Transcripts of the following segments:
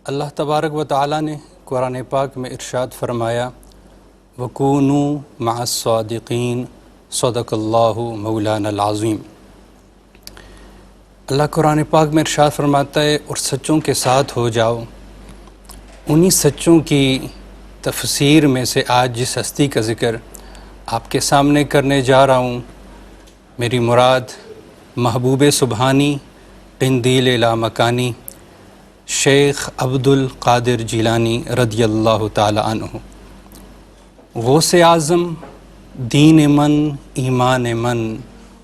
اللہ تبارک و تعالیٰ نے قرآن پاک میں ارشاد فرمایا وَكُونُوا مَعَ الصَّادِقِينَ صدق اللہ مولانا العظیم۔ اللہ قرآن پاک میں ارشاد فرماتا ہے اور سچوں کے ساتھ ہو جاؤ۔ انہی سچوں کی تفسیر میں سے آج جس ہستی کا ذکر آپ کے سامنے کرنے جا رہا ہوں، میری مراد محبوب سبحانی قندیل لامکانی شیخ عبد القادر جیلانی رضی اللہ تعالی عنہ، غوث اعظم دین من ایمان من،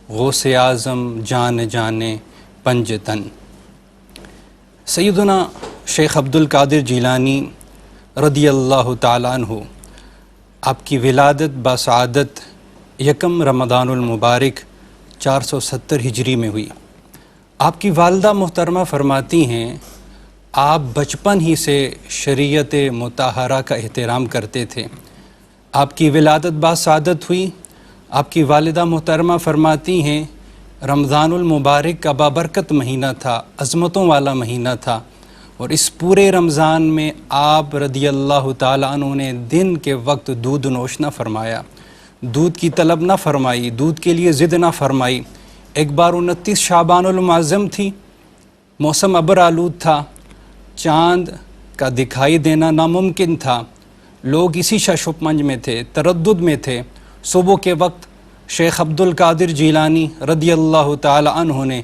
غوث اعظم جان جانے پنجتن۔ سیدنا شیخ عبد القادر جیلانی رضی اللہ تعالی عنہ، آپ کی ولادت بسعادت یکم رمضان المبارک 470 ہجری میں ہوئی۔ آپ کی والدہ محترمہ فرماتی ہیں آپ بچپن ہی سے شریعت مطہرہ کا احترام کرتے تھے۔ آپ کی ولادت بسعادت ہوئی۔ آپ کی والدہ محترمہ فرماتی ہیں رمضان المبارک کا بابرکت مہینہ تھا، عظمتوں والا مہینہ تھا، اور اس پورے رمضان میں آپ رضی اللہ تعالیٰ عنہ نے دن کے وقت دودھ نوش نہ فرمایا، دودھ کی طلب نہ فرمائی، دودھ کے لیے ضد نہ فرمائی۔ ایک بار 29 شعبان المعظم تھی، موسم ابر آلود تھا، چاند کا دکھائی دینا ناممکن تھا، لوگ اسی ششوپمنج میں تھے، تردد میں تھے۔ صبح کے وقت شیخ عبد القادر جیلانی رضی اللہ تعالی عنہ نے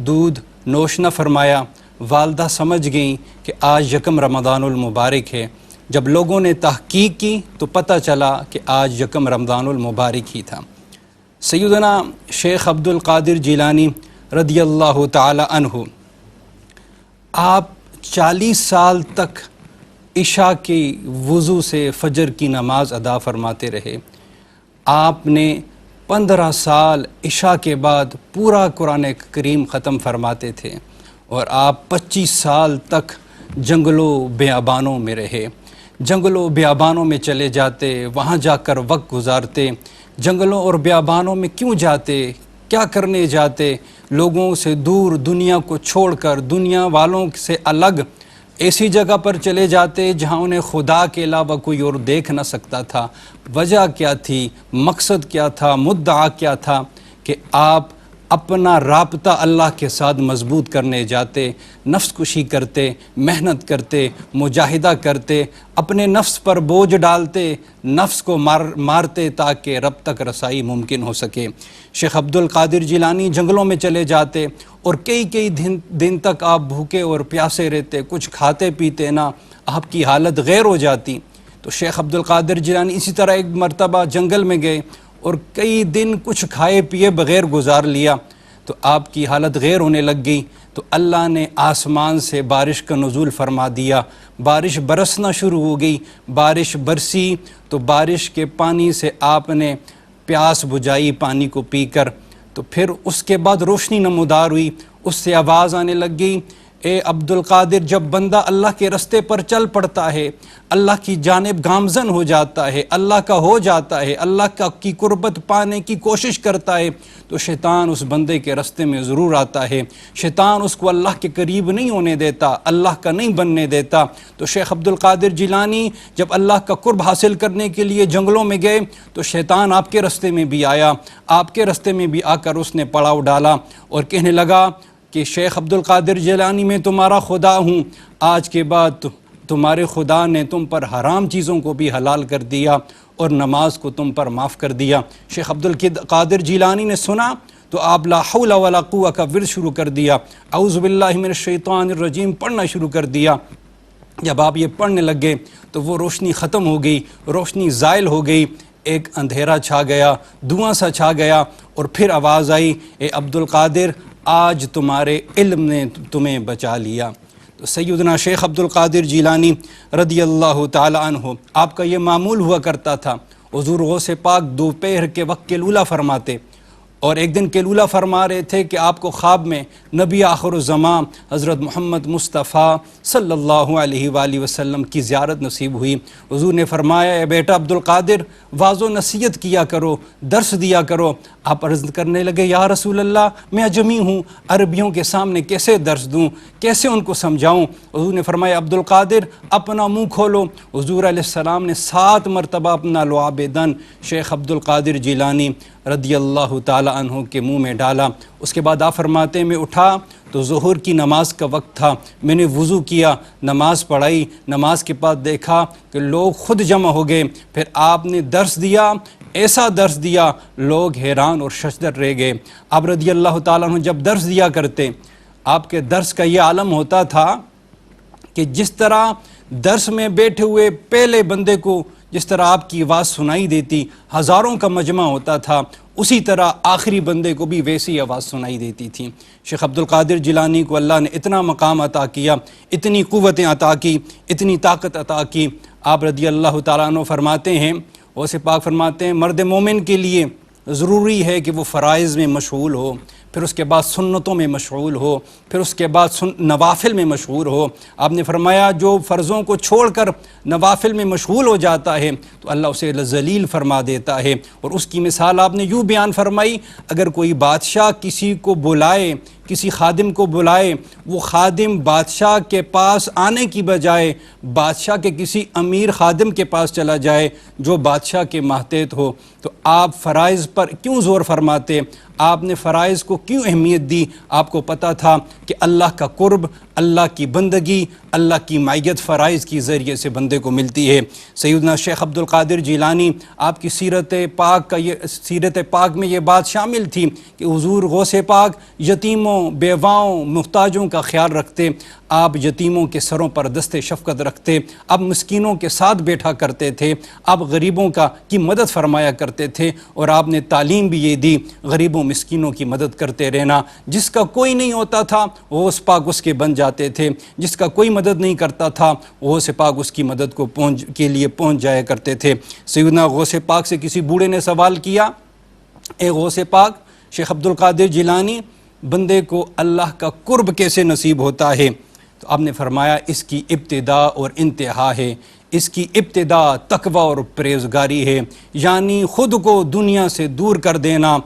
دودھ نوش نہ فرمایا۔ والدہ سمجھ گئیں کہ آج یکم رمضان المبارک ہے۔ جب لوگوں نے تحقیق کی تو پتہ چلا کہ آج یکم رمضان المبارک ہی تھا۔ سیدنا شیخ عبد القادر جیلانی رضی اللہ تعالی عنہ، آپ 40 سال تک عشاء کی وضو سے فجر کی نماز ادا فرماتے رہے۔ آپ نے 15 سال عشاء کے بعد پورا قرآن کریم ختم فرماتے تھے، اور آپ 25 سال تک جنگلوں بیابانوں میں رہے۔ جنگلوں بیابانوں میں چلے جاتے، وہاں جا کر وقت گزارتے۔ جنگلوں اور بیابانوں میں کیوں جاتے؟ کیا کرنے جاتے؟ لوگوں سے دور، دنیا کو چھوڑ کر، دنیا والوں سے الگ ایسی جگہ پر چلے جاتے جہاں انہیں خدا کے علاوہ کوئی اور دیکھ نہ سکتا تھا۔ وجہ کیا تھی؟ مقصد کیا تھا؟ مدعا کیا تھا؟ کہ آپ اپنا رابطہ اللہ کے ساتھ مضبوط کرنے جاتے، نفس کشی کرتے، محنت کرتے، مجاہدہ کرتے، اپنے نفس پر بوجھ ڈالتے، نفس کو مارتے تاکہ رب تک رسائی ممکن ہو سکے۔ شیخ عبد القادر جیلانی جنگلوں میں چلے جاتے، اور کئی دن تک آپ بھوکے اور پیاسے رہتے، کچھ کھاتے پیتے نہ، آپ کی حالت غیر ہو جاتی۔ تو شیخ عبد القادر جیلانی اسی طرح ایک مرتبہ جنگل میں گئے اور کئی دن کچھ کھائے پیے بغیر گزار لیا، تو آپ کی حالت غیر ہونے لگ گئی۔ تو اللہ نے آسمان سے بارش کا نزول فرما دیا، بارش برسنا شروع ہو گئی۔ بارش برسی تو بارش کے پانی سے آپ نے پیاس بجھائی پانی کو پی کر۔ تو پھر اس کے بعد روشنی نمودار ہوئی، اس سے آواز آنے لگ گئی، اے عبد القادر، جب بندہ اللہ کے رستے پر چل پڑتا ہے، اللہ کی جانب گامزن ہو جاتا ہے، اللہ کا ہو جاتا ہے، اللہ کی قربت پانے کی کوشش کرتا ہے، تو شیطان اس بندے کے رستے میں ضرور آتا ہے۔ شیطان اس کو اللہ کے قریب نہیں ہونے دیتا، اللہ کا نہیں بننے دیتا۔ تو شیخ عبد القادر جیلانی جب اللہ کا قرب حاصل کرنے کے لیے جنگلوں میں گئے تو شیطان آپ کے رستے میں بھی آیا، آپ کے رستے میں بھی آ کر اس نے پڑاؤ ڈالا اور کہنے لگا کہ شیخ عبد القادر جیلانی میں تمہارا خدا ہوں، آج کے بعد تمہارے خدا نے تم پر حرام چیزوں کو بھی حلال کر دیا اور نماز کو تم پر معاف کر دیا۔ شیخ عبد القادر جیلانی نے سنا تو آپ لا حول ولا قوہ کا ورد شروع کر دیا، اعوذ باللہ من الشیطان الرجیم پڑھنا شروع کر دیا۔ جب آپ یہ پڑھنے لگے تو وہ روشنی ختم ہو گئی، روشنی زائل ہو گئی، ایک اندھیرا چھا گیا، دھواں سا چھا گیا، اور پھر آواز آئی، اے عبد القادر، آج تمہارے علم نے تمہیں بچا لیا۔ تو سیدنا شیخ عبد القادر جیلانی رضی اللہ تعالی عنہ، آپ کا یہ معمول ہوا کرتا تھا، حضور غوث پاک دوپہر کے وقت قیلولہ فرماتے، اور ایک دن قیلولہ فرما رہے تھے کہ آپ کو خواب میں نبی آخر الزمان حضرت محمد مصطفیٰ صلی اللہ علیہ وآلہ وسلم کی زیارت نصیب ہوئی۔ حضور نے فرمایا اے بیٹا عبد القادر، واعظ و نصیحت کیا کرو، درس دیا کرو۔ آپ عرض کرنے لگے یا رسول اللہ میں اجمی ہوں، عربیوں کے سامنے کیسے درس دوں، کیسے ان کو سمجھاؤں؟ حضور نے فرمایا عبد القادر اپنا منہ کھولو۔ حضور علیہ السلام نے 7 مرتبہ اپنا لعاب دن شیخ عبد القادر جیلانی رضی اللہ تعالی عنہ کے منہ میں ڈالا۔ اس کے بعد آپ فرماتے ہیں میں اٹھا تو ظہر کی نماز کا وقت تھا، میں نے وضو کیا، نماز پڑھائی، نماز کے بعد دیکھا کہ لوگ خود جمع ہو گئے، پھر آپ نے درس دیا، ایسا درس دیا لوگ حیران اور ششدر رہ گئے۔ آپ رضی اللہ تعالیٰ عنہ جب درس دیا کرتے، آپ کے درس کا یہ عالم ہوتا تھا کہ جس طرح درس میں بیٹھے ہوئے پہلے بندے کو جس طرح آپ کی آواز سنائی دیتی، ہزاروں کا مجمع ہوتا تھا، اسی طرح آخری بندے کو بھی ویسی آواز سنائی دیتی تھی۔ شیخ عبد القادر جیلانی کو اللہ نے اتنا مقام عطا کیا، اتنی قوتیں عطا کی، اتنی طاقت عطا کی۔ آپ رضی اللہ تعالیٰ عنہ فرماتے ہیں، غوث پاک فرماتے ہیں مرد مومن کے لیے ضروری ہے کہ وہ فرائض میں مشغول ہو، پھر اس کے بعد سنتوں میں مشغول ہو، پھر اس کے بعد نوافل میں مشغول ہو۔ آپ نے فرمایا جو فرضوں کو چھوڑ کر نوافل میں مشغول ہو جاتا ہے تو اللہ اسے ذلیل فرما دیتا ہے۔ اور اس کی مثال آپ نے یوں بیان فرمائی، اگر کوئی بادشاہ کسی کو بلائے، کسی خادم کو بلائے، وہ خادم بادشاہ کے پاس آنے کی بجائے بادشاہ کے کسی امیر خادم کے پاس چلا جائے جو بادشاہ کے ماتحت ہو، تو آپ فرائض پر کیوں زور فرماتے؟ آپ نے فرائض کو کیوں اہمیت دی؟ آپ کو پتہ تھا کہ اللہ کا قرب، اللہ کی بندگی، اللہ کی معیت فرائض کی ذریعے سے بندے کو ملتی ہے۔ سیدنا شیخ عبد القادر جیلانی آپ کی سیرت پاک میں یہ بات شامل تھی کہ حضور غوث پاک یتیموں، بیواؤں، محتاجوں کا خیال رکھتے، آپ یتیموں کے سروں پر دست شفقت رکھتے، آپ مسکینوں کے ساتھ بیٹھا کرتے تھے، آپ غریبوں کی مدد فرمایا کرتے تھے، اور آپ نے تعلیم بھی یہ دی غریبوں مسکینوں کی مدد کرتے رہنا۔ جس کا کوئی نہیں ہوتا تھا غوث پاک اس کے بن جاتے تھے، جس کا کوئی مدد نہیں کرتا تھا غوث پاک اس کی مدد کے لیے پہنچ جایا کرتے تھے۔ سیدنا غوث پاک سے کسی بوڑھے نے سوال کیا، اے غوث پاک، شیخ عبد القادر جیلانی، بندے کو اللہ کا قرب کیسے نصیب ہوتا ہے؟ تو آپ نے فرمایا اس کی ابتدا اور انتہا ہے، اس کی ابتدا تقوی اور پرہیزگاری ہے، یعنی خود کو دنیا سے دور کر دینا،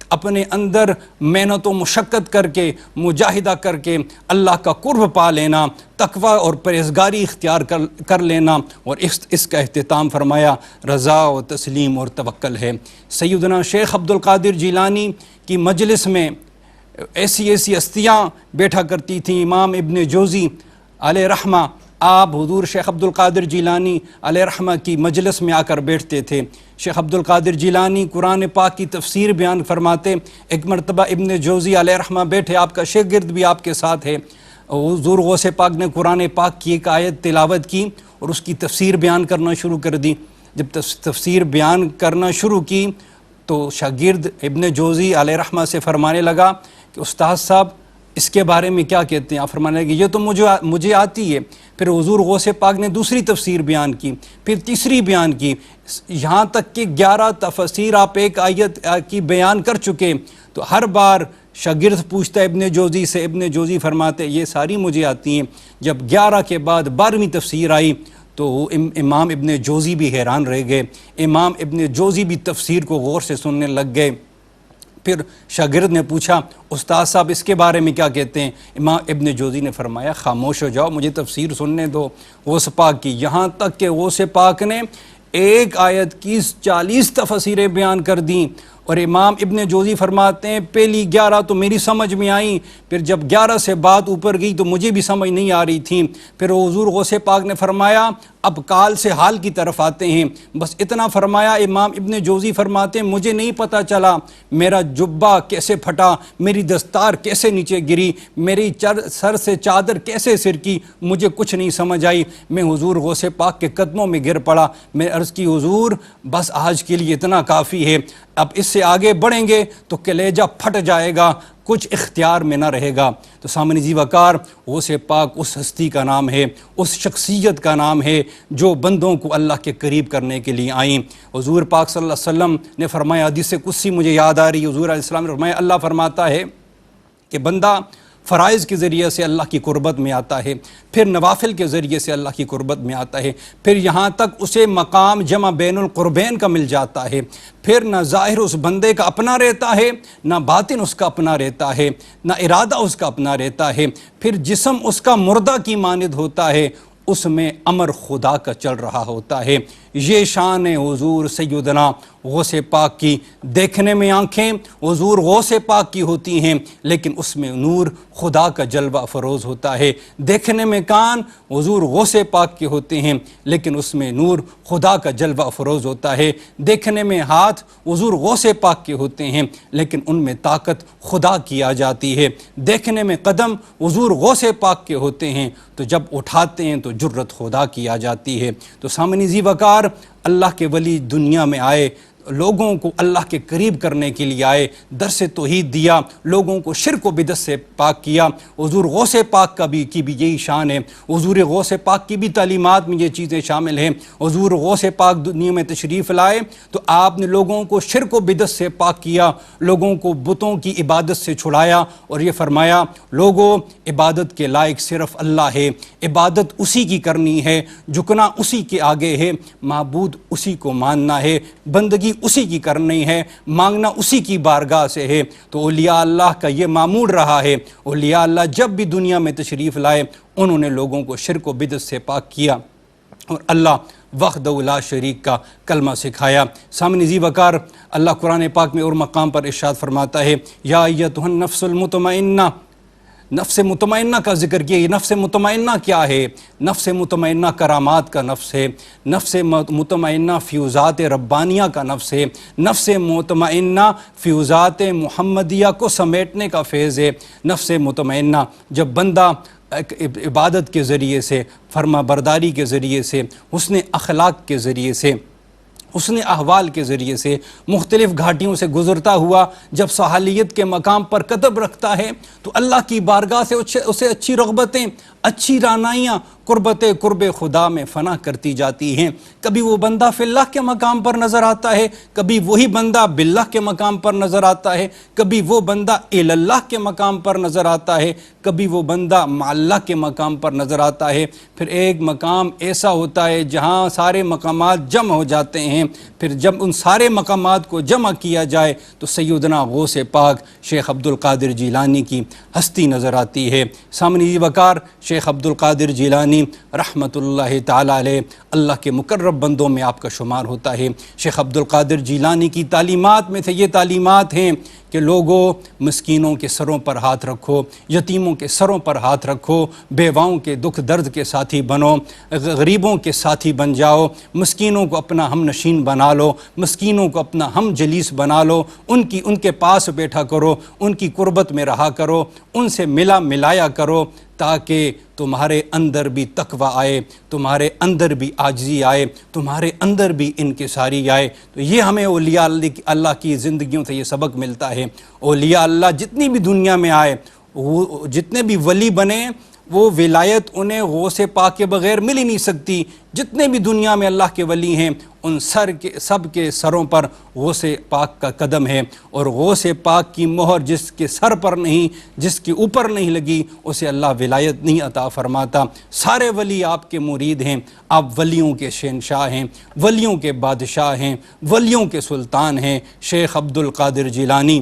اپنے اندر محنت و مشقت کر کے، مجاہدہ کر کے اللہ کا قرب پا لینا، تقوی اور پرہیزگاری اختیار کر لینا، اور اس کا اختتام فرمایا رضا و تسلیم اور توکل ہے۔ سیدنا شیخ عبد القادر جیلانی کی مجلس میں ایسی ہستیاں بیٹھا کرتی تھیں، امام ابن جوزی علیہ رحمہ، آپ حضور شیخ عبد القادر جیلانی علیہ رحمہ کی مجلس میں آ کر بیٹھتے تھے۔ شیخ عبد القادر جیلانی قرآن پاک کی تفسیر بیان فرماتے، ایک مرتبہ ابن جوزی علیہ رحمہ بیٹھے، آپ کا شاگرد بھی آپ کے ساتھ ہے، حضور غوث پاک نے قرآن پاک کی ایک آیت تلاوت کی اور اس کی تفسیر بیان کرنا شروع کر دی۔ جب تفسیر بیان کرنا شروع کی تو شاگرد ابن جوزی علیہ رحمہ سے فرمانے لگا کہ استاد صاحب اس کے بارے میں کیا کہتے ہیں؟ آپ فرمانے لگے یہ تو مجھے آتی ہے۔ پھر حضور غوث پاک نے دوسری تفسیر بیان کی، پھر تیسری بیان کی، یہاں تک کہ 11 تفسیر آپ ایک آیت کی بیان کر چکے۔ تو ہر بار شاگرد پوچھتا ہے ابن جوزی سے، ابن جوزی فرماتے یہ ساری مجھے آتی ہیں۔ جب 11 کے بعد 12ویں تفسیر آئی تو امام ابن جوزی بھی حیران رہ گئے، امام ابن جوزی بھی تفسیر کو غور سے سننے لگ گئے۔ پھر شاگرد نے پوچھا استاد صاحب اس کے بارے میں کیا کہتے ہیں؟ امام ابن جوزی نے فرمایا خاموش ہو جاؤ، مجھے تفسیر سننے دو غوث پاک کی۔ یہاں تک کہ غوث پاک نے ایک آیت کی 40 تفسیریں بیان کر دیں، اور امام ابن جوزی فرماتے ہیں پہلی 11 تو میری سمجھ میں آئیں، پھر جب 11 سے بات اوپر گئی تو مجھے بھی سمجھ نہیں آ رہی تھی۔ پھر حضور غوث پاک نے فرمایا اب کال سے حال کی طرف آتے ہیں، بس اتنا فرمایا۔ امام ابن جوزی فرماتے ہیں مجھے نہیں پتہ چلا میرا جبہ کیسے پھٹا، میری دستار کیسے نیچے گری، میری سر سے چادر کیسے سرکی، مجھے کچھ نہیں سمجھ آئی۔ میں حضور غوث پاک کے قدموں میں گر پڑا، میں عرض کی حضور بس آج کے لیے اتنا کافی ہے، اب اس سے سے آگے بڑھیں گے تو کلیجہ پھٹ جائے گا، کچھ اختیار میں نہ رہے گا۔ تو سامعین زی وقار، غوث پاک اس ہستی کا نام ہے، اس شخصیت کا نام ہے جو بندوں کو اللہ کے قریب کرنے کے لیے آئیں۔ حضور پاک صلی اللہ علیہ وسلم نے فرمایا، حدیث قدسی مجھے یاد آ رہی ہے، حضور علیہ السلام نے فرمایا، اللہ فرماتا ہے کہ بندہ فرائض کے ذریعے سے اللہ کی قربت میں آتا ہے، پھر نوافل کے ذریعے سے اللہ کی قربت میں آتا ہے، پھر یہاں تک اسے مقام جمع بین القربین کا مل جاتا ہے، پھر نہ ظاہر اس بندے کا اپنا رہتا ہے، نہ باطن اس کا اپنا رہتا ہے، نہ ارادہ اس کا اپنا رہتا ہے، پھر جسم اس کا مردہ کی مانند ہوتا ہے، اس میں امر خدا کا چل رہا ہوتا ہے۔ یہ شان حضور سیدنا غوث پاک کی۔ دیکھنے میں آنکھیں حضور غوث پاک کی ہوتی ہیں، لیکن اس میں نور خدا کا جلوہ فروز ہوتا ہے۔ دیکھنے میں کان حضور غوث پاک کے ہوتے ہیں، لیکن اس میں نور خدا کا جلوہ فروز ہوتا ہے۔ دیکھنے میں ہاتھ حضور غوث پاک کے ہوتے ہیں، لیکن ان میں طاقت خدا کی آ جاتی ہے۔ دیکھنے میں قدم حضور غوث پاک کے ہوتے ہیں، تو جب اٹھاتے ہیں تو جرت خدا کی آ جاتی ہے۔ تو سامعین ذی وقار، اللہ کے ولی دنیا میں آئے، لوگوں کو اللہ کے قریب کرنے کے لیے آئے، درس توحید دیا، لوگوں کو شرک و بدعت سے پاک کیا۔ حضور غوث پاک کی بھی یہی شان ہے۔ حضور غوث پاک کی بھی تعلیمات میں یہ چیزیں شامل ہیں۔ حضور غوث پاک دنیا میں تشریف لائے تو آپ نے لوگوں کو شرک و بدعت سے پاک کیا، لوگوں کو بتوں کی عبادت سے چھڑایا، اور یہ فرمایا، لوگوں عبادت کے لائق صرف اللہ ہے، عبادت اسی کی کرنی ہے، جھکنا اسی کے آگے ہے، معبود اسی کو ماننا ہے، بندگی اسی کی کرنی ہے، مانگنا اسی کی بارگاہ سے ہے۔ تو اولیاء اللہ کا یہ معمول رہا ہے۔ اولیاء اللہ جب بھی دنیا میں تشریف لائے، انہوں نے لوگوں کو شرک و بدعت سے پاک کیا، اور اللہ وحدہ لا شریک کا کلمہ سکھایا۔ سامعین ذی وقار، اللہ قرآن پاک میں اور مقام پر ارشاد فرماتا ہے، یا ایتھا النفس المطمئنہ، نفس مطمئنہ کا ذکر کیا۔ یہ نفس مطمئنہ کیا ہے؟ نفس مطمئنہ کرامات کا نفس ہے، نفس مطمئنہ فیوزات ربانیہ کا نفس ہے، نفس مطمئنہ فیوزات محمدیہ کو سمیٹنے کا فیض ہے۔ نفس مطمئنہ جب بندہ عبادت کے ذریعے سے، فرما برداری کے ذریعے سے، حسن اخلاق کے ذریعے سے، حسن احوال کے ذریعے سے، مختلف گھاٹیوں سے گزرتا ہوا جب صالحیت کے مقام پر قدم رکھتا ہے، تو اللہ کی بارگاہ سے اسے اچھی رغبتیں، اچھی رعنائیاں قرب خدا میں فنا کرتی جاتی ہیں۔ کبھی وہ بندہ فی اللہ کے مقام پر نظر آتا ہے، کبھی وہی بندہ باللہ کے مقام پر نظر آتا ہے، کبھی وہ بندہ الی اللہ کے مقام پر نظر آتا ہے، کبھی وہ بندہ مع اللہ کے مقام پر نظر آتا ہے۔ پھر ایک مقام ایسا ہوتا ہے جہاں سارے مقامات جمع ہو جاتے ہیں۔ پھر جب ان سارے مقامات کو جمع کیا جائے تو سیدنا غوث پاک شیخ عبد القادر جیلانی کی ہستی نظر آتی ہے۔ سامعین ذی وقار، شیخ عبد القادر جیلانی رحمۃ اللہ تعالیٰ علیہ اللہ کے مقرب بندوں میں آپ کا شمار ہوتا ہے۔ شیخ عبد القادر جیلانی کی تعلیمات میں سے یہ تعلیمات ہیں کہ لوگوں مسکینوں کے سروں پر ہاتھ رکھو، یتیموں کے سروں پر ہاتھ رکھو، بیواؤں کے دکھ درد کے ساتھی بنو، غریبوں کے ساتھی بن جاؤ، مسکینوں کو اپنا ہم نشین بنا لو، مسکینوں کو اپنا ہم جلیس بنا لو، ان کے پاس بیٹھا کرو، ان کی قربت میں رہا کرو، ان سے ملایا کرو، تاکہ تمہارے اندر بھی تقوی آئے، تمہارے اندر بھی عاجزی آئے، تمہارے اندر بھی انکساری آئے۔ تو یہ ہمیں اولیاء اللہ کی زندگیوں سے یہ سبق ملتا ہے۔ اولیاء اللہ جتنی بھی دنیا میں آئے، وہ جتنے بھی ولی بنے، وہ ولایت انہیں غوث پاک کے بغیر مل ہی نہیں سکتی۔ جتنے بھی دنیا میں اللہ کے ولی ہیں، ان سب کے سروں پر غوث پاک کا قدم ہے، اور غوث پاک کی مہر جس کے سر پر نہیں، جس کے اوپر نہیں لگی، اسے اللہ ولایت نہیں عطا فرماتا۔ سارے ولی آپ کے مرید ہیں، آپ ولیوں کے شہنشاہ ہیں، ولیوں کے بادشاہ ہیں، ولیوں کے سلطان ہیں۔ شیخ عبد القادر جیلانی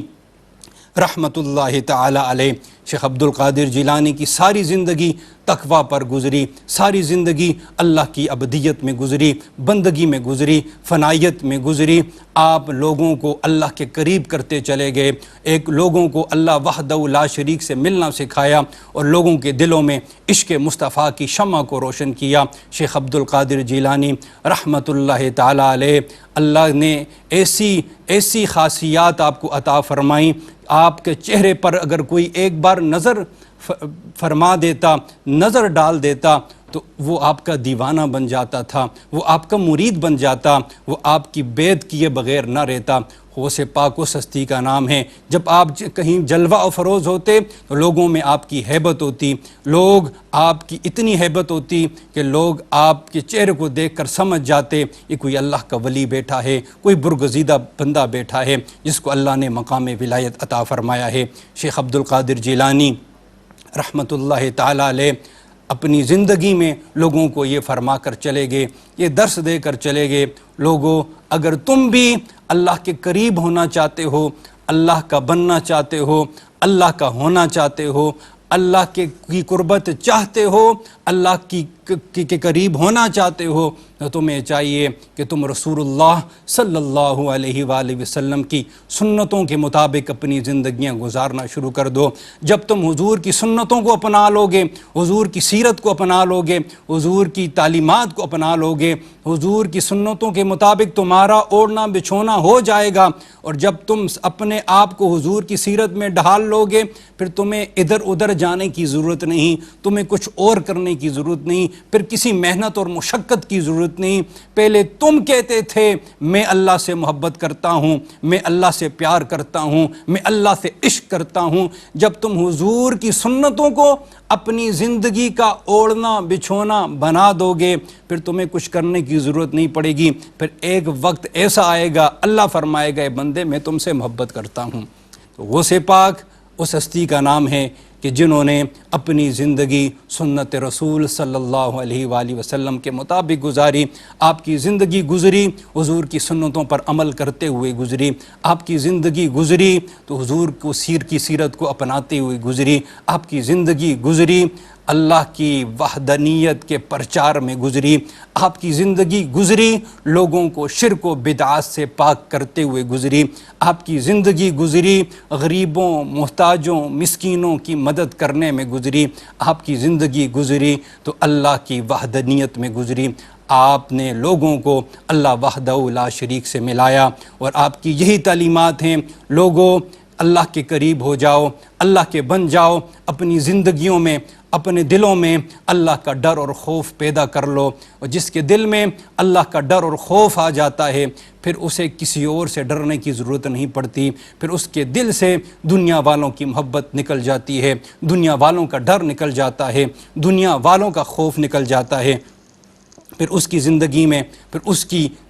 رحمۃ اللہ تعالی علیہ، شیخ عبد القادر جیلانی کی ساری زندگی تقوی پر گزری، ساری زندگی اللہ کی عبدیت میں گزری، بندگی میں گزری، فنائیت میں گزری۔ آپ لوگوں کو اللہ کے قریب کرتے چلے گئے، لوگوں کو اللہ وحدہ لا شریک سے ملنا سکھایا، اور لوگوں کے دلوں میں عشق مصطفیٰ کی شمع کو روشن کیا۔ شیخ عبد القادر جیلانی رحمۃ اللہ تعالی علیہ، اللہ نے ایسی خاصیات آپ کو عطا فرمائیں، آپ کے چہرے پر اگر کوئی ایک بار نظر فرما دیتا، نظر ڈال دیتا، تو وہ آپ کا دیوانہ بن جاتا تھا، وہ آپ کا مرید بن جاتا، وہ آپ کی بیعت کیے بغیر نہ رہتا۔ غوث پاک اس ہستی کا نام ہے، جب آپ کہیں جلوہ افروز ہوتے تو لوگوں میں آپ کی ہیبت ہوتی، لوگ آپ کی اتنی ہیبت ہوتی کہ لوگ آپ کے چہرے کو دیکھ کر سمجھ جاتے یہ کوئی اللہ کا ولی بیٹھا ہے، کوئی برگزیدہ بندہ بیٹھا ہے جس کو اللہ نے مقام ولایت عطا فرمایا ہے۔ شیخ عبد القادر جیلانی رحمۃ اللہ تعالی علیہ اپنی زندگی میں لوگوں کو یہ فرما کر چلے گئے، یہ درس دے کر چلے گئے، لوگوں اگر تم بھی اللہ کے قریب ہونا چاہتے ہو، اللہ کا بننا چاہتے ہو، اللہ کا ہونا چاہتے ہو، اللہ کی قربت چاہتے ہو، اللہ کے قریب ہونا چاہتے ہو، تو تمہیں چاہیے کہ تم رسول اللہ صلی اللہ علیہ وآلہ وسلم کی سنتوں کے مطابق اپنی زندگیاں گزارنا شروع کر دو۔ جب تم حضور کی سنتوں کو اپنا لوگے، حضور کی سیرت کو اپنا لوگے، حضور کی تعلیمات کو اپنا لوگے، حضور کی سنتوں کے مطابق تمہارا اوڑھنا بچھونا ہو جائے گا، اور جب تم اپنے آپ کو حضور کی سیرت میں ڈھال لوگے، پھر تمہیں ادھر ادھر جانے کی ضرورت نہیں، تمہیں کچھ اور کرنے کی ضرورت نہیں، پھر کسی محنت اور مشقت کی ضرورت نہیں۔ پہلے تم کہتے تھے میں اللہ سے محبت کرتا ہوں، میں اللہ سے پیار کرتا ہوں، میں اللہ سے عشق کرتا ہوں، جب تم حضور کی سنتوں کو اپنی زندگی کا اوڑھنا بچھونا بنا دو گے، پھر تمہیں کچھ کرنے کی ضرورت نہیں پڑے گی۔ پھر ایک وقت ایسا آئے گا اللہ فرمائے گا اے بندے میں تم سے محبت کرتا ہوں۔ تو غوث پاک اس ہستی کا نام ہے کہ جنہوں نے اپنی زندگی سنت رسول صلی اللہ علیہ وآلہ وسلم کے مطابق گزاری۔ آپ کی زندگی گزری حضور کی سنتوں پر عمل کرتے ہوئے گزری، آپ کی زندگی گزری تو حضور کو کی سیرت کو اپناتے ہوئے گزری، آپ کی زندگی گزری اللہ کی وحدانیت کے پرچار میں گزری، آپ کی زندگی گزری لوگوں کو شرک و بدعات سے پاک کرتے ہوئے گزری، آپ کی زندگی گزری غریبوں محتاجوں مسکینوں کی مدد کرنے میں گزری، آپ کی زندگی گزری تو اللہ کی وحدانیت میں گزری۔ آپ نے لوگوں کو اللہ وحدہ لا شریک سے ملایا، اور آپ کی یہی تعلیمات ہیں، لوگوں اللہ کے قریب ہو جاؤ، اللہ کے بن جاؤ، اپنی زندگیوں میں اپنے دلوں میں اللہ کا ڈر اور خوف پیدا کر لو، اور جس کے دل میں اللہ کا ڈر اور خوف آ جاتا ہے پھر اسے کسی اور سے ڈرنے کی ضرورت نہیں پڑتی، پھر اس کے دل سے دنیا والوں کی محبت نکل جاتی ہے، دنیا والوں کا ڈر نکل جاتا ہے، دنیا والوں کا خوف نکل جاتا ہے، پھر اس کی زندگی میں پھر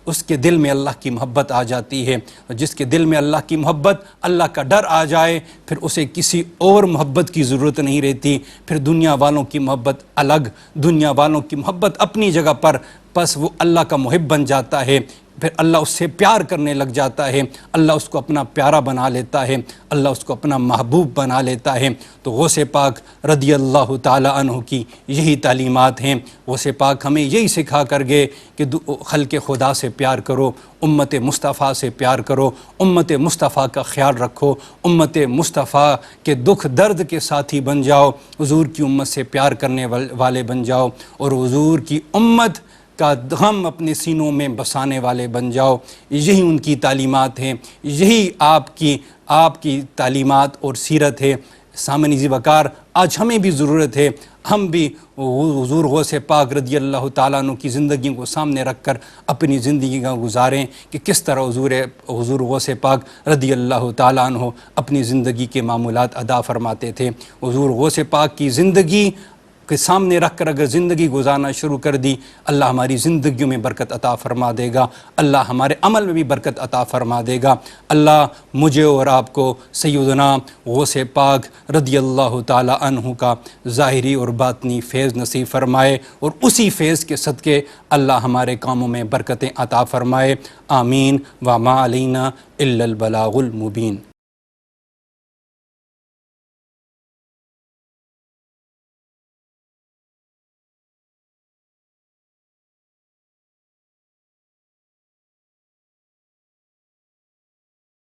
اس کے دل میں اللہ کی محبت آ جاتی ہے، اور جس کے دل میں اللہ کی محبت اللہ کا ڈر آ جائے پھر اسے کسی اور محبت کی ضرورت نہیں رہتی، پھر دنیا والوں کی محبت الگ، دنیا والوں کی محبت اپنی جگہ پر، بس وہ اللہ کا محب بن جاتا ہے، پھر اللہ اس سے پیار کرنے لگ جاتا ہے، اللہ اس کو اپنا پیارا بنا لیتا ہے، اللہ اس کو اپنا محبوب بنا لیتا ہے۔ تو غوث پاک رضی اللہ تعالی عنہ کی یہی تعلیمات ہیں۔ غوث پاک ہمیں یہی سکھا کر گئے کہ خلق خدا سے پیار کرو، امت مصطفیٰ سے پیار کرو، امت مصطفیٰ کا خیال رکھو، امت مصطفیٰ کے دکھ درد کے ساتھی بن جاؤ، حضور کی امت سے پیار کرنے والے بن جاؤ، اور حضور کی امت کا غم اپنے سینوں میں بسانے والے بن جاؤ۔ یہی ان کی تعلیمات ہیں، یہی آپ کی تعلیمات اور سیرت ہے۔ سامعین عزیز وقار، آج ہمیں بھی ضرورت ہے ہم بھی حضور غوث پاک رضی اللہ تعالیٰ عنہ کی زندگی کو سامنے رکھ کر اپنی زندگی کا گزاریں کہ کس طرح حضور غوث پاک رضی اللہ تعالیٰ عنہ اپنی زندگی کے معمولات ادا فرماتے تھے۔ حضور غوث پاک کی زندگی کے سامنے رکھ کر اگر زندگی گزارنا شروع کر دی، اللہ ہماری زندگیوں میں برکت عطا فرما دے گا، اللہ ہمارے عمل میں بھی برکت عطا فرما دے گا۔ اللہ مجھے اور آپ کو سیدنا غوث پاک رضی اللہ تعالی عنہ کا ظاہری اور باطنی فیض نصیب فرمائے، اور اسی فیض کے صدقے اللہ ہمارے کاموں میں برکتیں عطا فرمائے۔ آمین۔ وما علینا الا البلاغ المبین۔